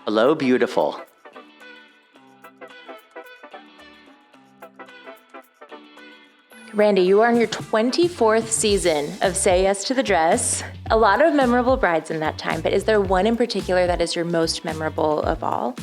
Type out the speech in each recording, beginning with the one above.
Hello, beautiful. Randy, you are on your 24th season of Say Yes to the Dress. A lot of memorable brides in that time, but is there one in particular that is your most memorable of all?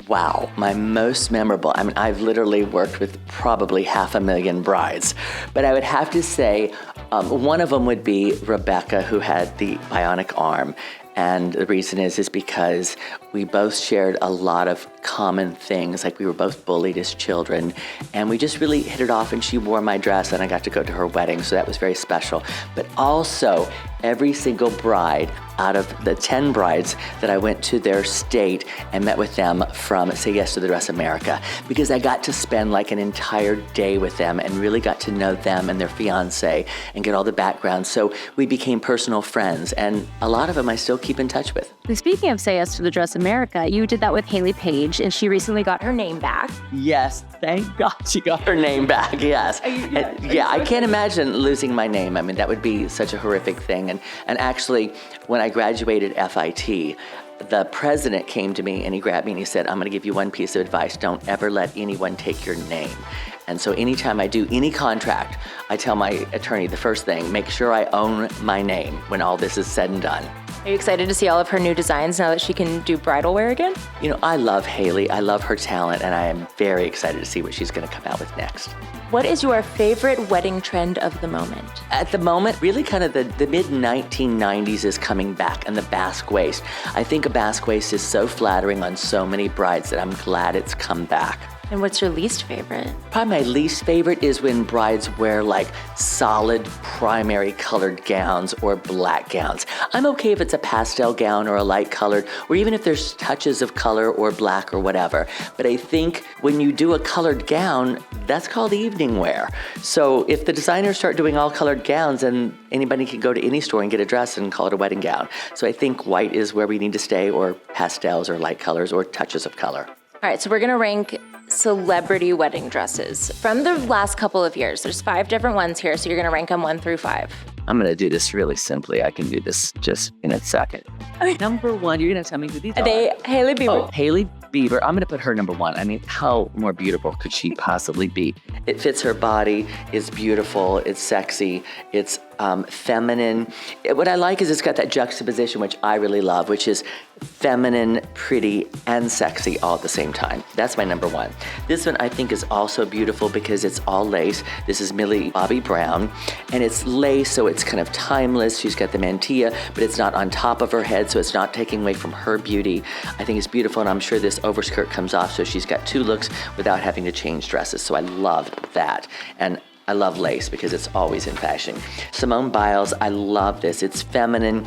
Wow, my most memorable. I mean, I've literally worked with probably 500,000 brides, but I would have to say one of them would be Rebecca, who had the bionic arm. And the reason is because we both shared a lot of common things, like we were both bullied as children, and we just really hit it off, and she wore my dress and I got to go to her wedding, so that was very special. But also, every single bride out of the 10 brides that I went to their state and met with them from Say Yes to the Dress America, because I got to spend like an entire day with them and really got to know them and their fiance and get all the background. So we became personal friends, and a lot of them I still keep in touch with. Speaking of Say Yes to the Dress America, you did that with Haley Page, and she recently got her name back. Yes, thank God she got her name back, yes. I can't imagine losing my name. I mean, that would be such a horrific thing. And actually, when I graduated FIT, the president came to me and he grabbed me and he said, I'm going to give you one piece of advice. Don't ever let anyone take your name. And so anytime I do any contract, I tell my attorney the first thing, make sure I own my name when all this is said and done. Are you excited to see all of her new designs now that she can do bridal wear again? You know, I love Haley. I love her talent, and I am very excited to see what she's going to come out with next. What is your favorite wedding trend of the moment? At the moment, really kind of the mid-1990s is coming back, and the basque waist. I think a basque waist is so flattering on so many brides that I'm glad it's come back. And what's your least favorite? Probably my least favorite is when brides wear like solid primary colored gowns or black gowns. I'm okay if it's a pastel gown or a light colored, or even if there's touches of color or black or whatever. But I think when you do a colored gown, that's called evening wear. So if the designers start doing all colored gowns, then anybody can go to any store and get a dress and call it a wedding gown. So I think white is where we need to stay, or pastels or light colors or touches of color. All right, so we're gonna rank celebrity wedding dresses from the last couple of years. There's 5 different ones here, so you're gonna rank them 1 through 5. I'm going to do this really simply. I can do this just in a second. Okay. Number 1, you're going to tell me who these are. Haley Bieber. Oh, Haley Bieber. I'm going to put her number 1. I mean, how more beautiful could she possibly be? It fits her body. It's beautiful. It's sexy. It's feminine. What I like is it's got that juxtaposition, which I really love, which is feminine, pretty, and sexy all at the same time. That's my number 1. This one I think is also beautiful because it's all lace. This is Millie Bobby Brown, and it's lace, so it's kind of timeless. She's got the mantilla, but it's not on top of her head, so it's not taking away from her beauty. I think it's beautiful, and I'm sure this overskirt comes off, so she's got 2 looks without having to change dresses, so I love that. And I love lace because it's always in fashion. Simone Biles, I love this. It's feminine.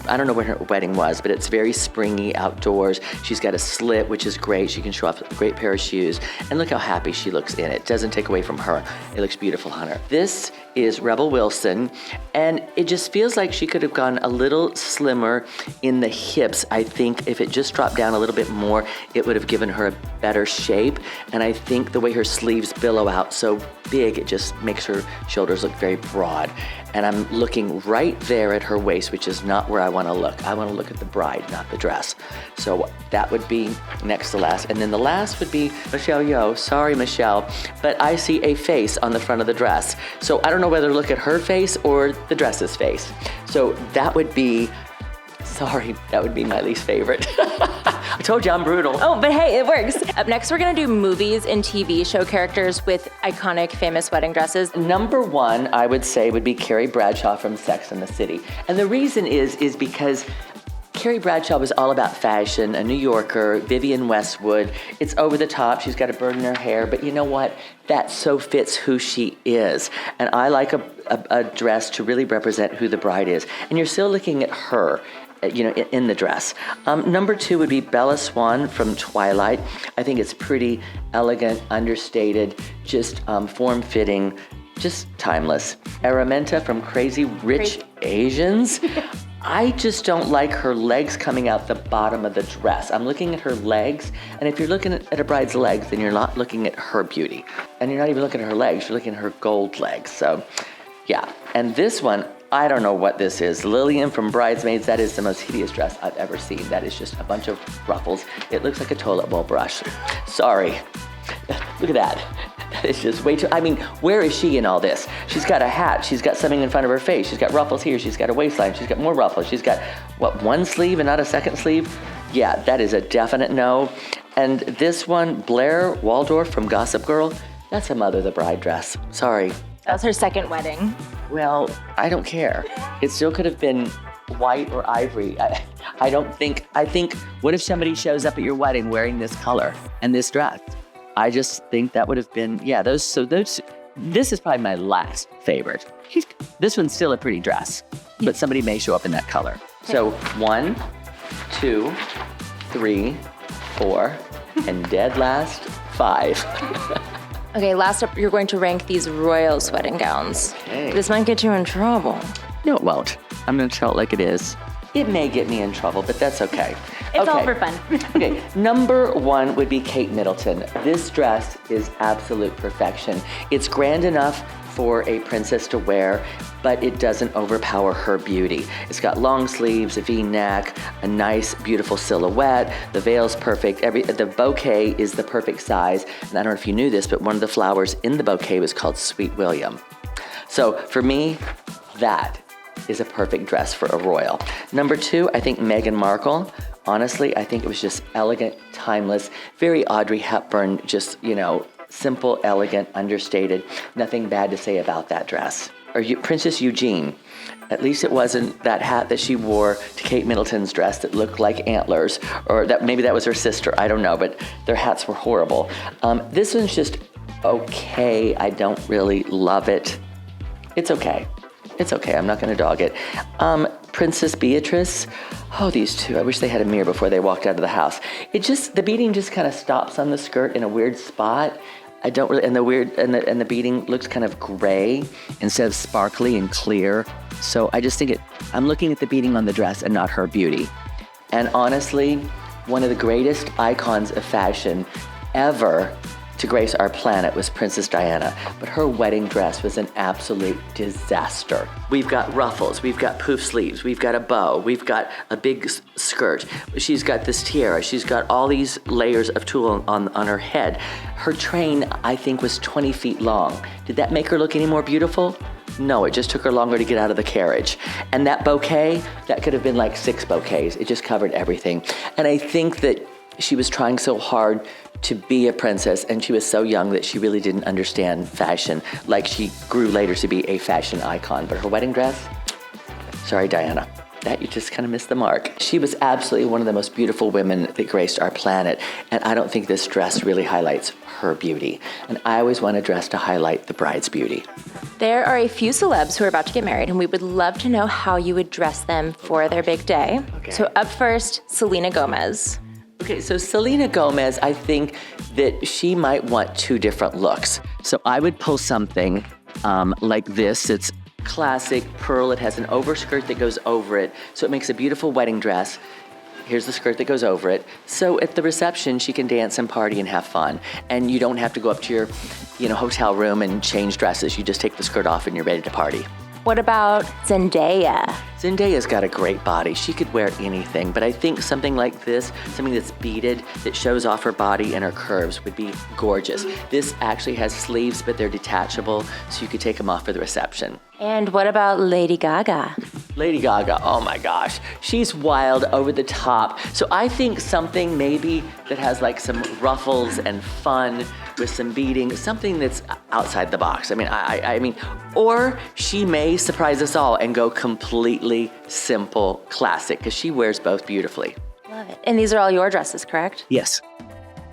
I don't know when her wedding was, but it's very springy outdoors. She's got a slit, which is great. She can show off a great pair of shoes. And look how happy she looks in it. Doesn't take away from her. It looks beautiful on her. This is Rebel Wilson, and it just feels like she could have gone a little slimmer in the hips. I think if it just dropped down a little bit more, it would have given her a better shape. And I think the way her sleeves billow out so big, it just makes her shoulders look very broad. And I'm looking right there at her waist, which is not where I want to look. I want to look at the bride, not the dress. So that would be next to last. And then the last would be Michelle Yeoh. Sorry, Michelle, but I see a face on the front of the dress. So I don't know whether to look at her face or the dress's face. So that would be my least favorite. I told you I'm brutal. Oh, but hey, it works. Up next, we're gonna do movies and TV show characters with iconic, famous wedding dresses. Number 1, I would say, would be Carrie Bradshaw from Sex and the City. And the reason is because Carrie Bradshaw was all about fashion, a New Yorker, Vivienne Westwood. It's over the top. She's got a bird in her hair, but you know what? That so fits who she is. And I like a dress to really represent who the bride is. And you're still looking at her, in the dress. Number 2 would be Bella Swan from Twilight. I think it's pretty, elegant, understated, just form-fitting, just timeless. Araminta from Crazy Rich Asians. I just don't like her legs coming out the bottom of the dress. I'm looking at her legs, and if you're looking at a bride's legs, then you're not looking at her beauty. And you're not even looking at her legs, you're looking at her gold legs. So, yeah. And this one, I don't know what this is. Lillian from Bridesmaids, that is the most hideous dress I've ever seen. That is just a bunch of ruffles. It looks like a toilet bowl brush. Sorry. Look at that. It's just way too, I mean, where is she in all this? She's got a hat, she's got something in front of her face, she's got ruffles here, she's got a waistline, she's got more ruffles, she's got, what, one sleeve and not a second sleeve? Yeah, that is a definite no. And this one, Blair Waldorf from Gossip Girl, that's a Mother of the Bride dress. Sorry. That was her second wedding. Well, I don't care. It still could have been white or ivory. I think, what if somebody shows up at your wedding wearing this color and this dress? I just think that would have been, this is probably my last favorite. This one's still a pretty dress, but somebody may show up in that color. So 1, 2, 3, 4, and dead last, 5. Okay, last up, you're going to rank these Royals wedding gowns. Okay. This might get you in trouble. No, it won't. I'm gonna tell it like it is. It may get me in trouble, but that's okay. It's all for fun. Okay, number 1 would be Kate Middleton. This dress is absolute perfection. It's grand enough for a princess to wear, but it doesn't overpower her beauty. It's got long sleeves, a V-neck, a nice, beautiful silhouette. The veil's perfect. The bouquet is the perfect size. And I don't know if you knew this, but one of the flowers in the bouquet was called Sweet William. So for me, that is a perfect dress for a royal. Number 2, I think Meghan Markle. Honestly, I think it was just elegant, timeless, very Audrey Hepburn, just, simple, elegant, understated. Nothing bad to say about that dress. Or Princess Eugenie. At least it wasn't that hat that she wore to Kate Middleton's dress that looked like antlers, or that maybe that was her sister, I don't know, but their hats were horrible. This one's just okay. I don't really love it. It's okay. It's okay, I'm not gonna dog it. Princess Beatrice, these two, I wish they had a mirror before they walked out of the house. The beading just kind of stops on the skirt in a weird spot. I don't really, and the beading looks kind of gray instead of sparkly and clear. So I just think I'm looking at the beading on the dress and not her beauty. And honestly, one of the greatest icons of fashion ever to grace our planet was Princess Diana, but her wedding dress was an absolute disaster. We've got ruffles, we've got poof sleeves, we've got a bow, we've got a big skirt, she's got this tiara, she's got all these layers of tulle on her head. Her train, I think, was 20 feet long. Did that make her look any more beautiful? No, it just took her longer to get out of the carriage. And that bouquet, that could have been like 6 bouquets. It just covered everything. And I think that she was trying so hard to be a princess, and she was so young that she really didn't understand fashion, like she grew later to be a fashion icon. But her wedding dress, sorry, Diana, that you just kind of missed the mark. She was absolutely one of the most beautiful women that graced our planet, and I don't think this dress really highlights her beauty. And I always want a dress to highlight the bride's beauty. There are a few celebs who are about to get married, and we would love to know how you would dress them for their big day. Okay. So up first, Selena Gomez. Okay, so Selena Gomez, I think that she might want 2 different looks. So I would pull something like this. It's classic pearl. It has an overskirt that goes over it, so it makes a beautiful wedding dress. Here's the skirt that goes over it. So at the reception, she can dance and party and have fun. And you don't have to go up to your, hotel room and change dresses. You just take the skirt off and you're ready to party. What about Zendaya? Zendaya's got a great body. She could wear anything, but I think something like this, something that's beaded, that shows off her body and her curves would be gorgeous. This actually has sleeves, but they're detachable, so you could take them off for the reception. And what about Lady Gaga? Lady Gaga, oh my gosh, she's wild, over the top. So I think something maybe that has like some ruffles and fun with some beading, something that's outside the box. I mean, or she may surprise us all and go completely simple, classic, because she wears both beautifully. Love it. And these are all your dresses, correct? Yes.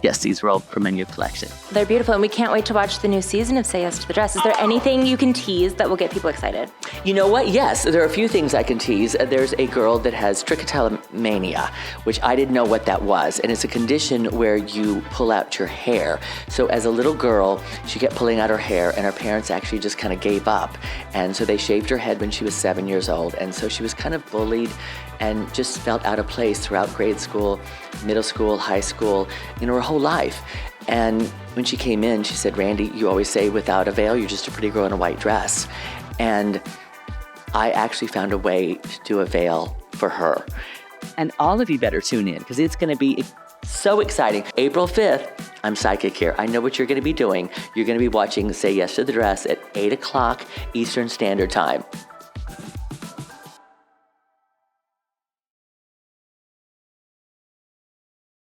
Yes, these were all from my new collection. They're beautiful, and we can't wait to watch the new season of Say Yes to the Dress. Is there anything you can tease that will get people excited? You know what? Yes, there are a few things I can tease. There's a girl that has trichotillomania, which I didn't know what that was, and it's a condition where you pull out your hair. So as a little girl, she kept pulling out her hair, and her parents actually just kind of gave up. And so they shaved her head when she was 7 years old, and so she was kind of bullied and just felt out of place throughout grade school, middle school, high school, her whole life. And when she came in, she said, "Randy, you always say without a veil, you're just a pretty girl in a white dress." And I actually found a way to do a veil for her. And all of you better tune in because it's going to be so exciting. April 5th, I'm Psychic here. I know what you're going to be doing. You're going to be watching Say Yes to the Dress at 8 o'clock Eastern Standard Time.